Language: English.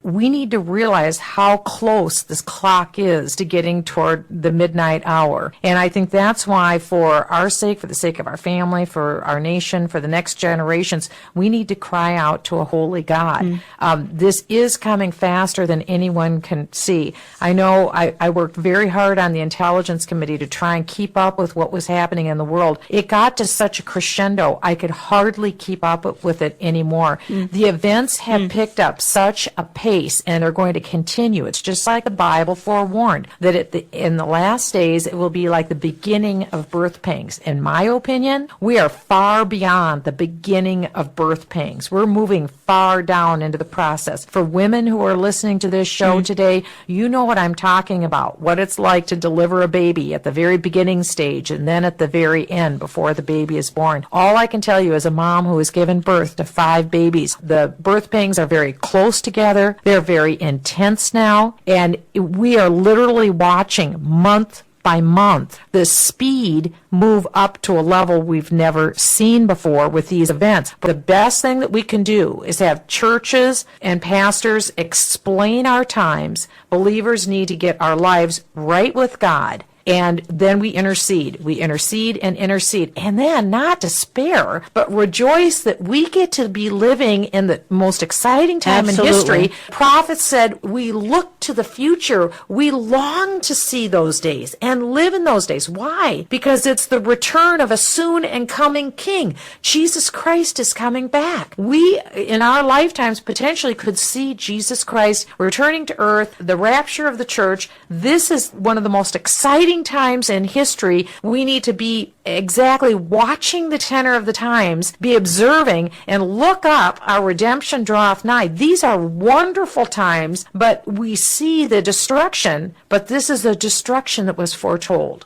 we need to realize how close this clock is to getting toward the midnight hour. And I think that's why, for our sake, for the sake of our family, for our nation, for the next generations, we need to cry out to a holy God. This is coming faster than anyone can see. I know I worked very hard on the Intelligence Committee to try and keep up with what was happening in the world. It got to such a crescendo, I could hardly keep up with it anymore. The events have picked up such a pace, and are going to continue. It's just like the Bible forewarned, that in the last days, it will be like the beginning of birth pangs. In my opinion, we are far beyond the beginning of birth pangs. We're moving far down into the process. For women who are listening to this show today, you know what I'm talking about, what it's like to deliver a baby at the very beginning stage and then at the very end before the baby is born. All I can tell you as a mom who has given birth to 5 babies, the birth pangs are very close together. They're very intense now, and we are literally watching month by month the speed move up to a level we've never seen before with these events. But the best thing that we can do is have churches and pastors explain our times. Believers need to get our lives right with God. And then we intercede. We intercede and intercede. And then not despair, but rejoice that we get to be living in the most exciting time in history. Prophets said we look to the future. We long to see those days and live in those days. Why? Because it's the return of a soon and coming King. Jesus Christ is coming back. We, in our lifetimes, potentially could see Jesus Christ returning to earth, the rapture of the church. This is one of the most exciting times in history. We need to be exactly watching the tenor of the times, be observing, and look up, our redemption draweth nigh. These are wonderful times, but we see the destruction, but this is the destruction that was foretold.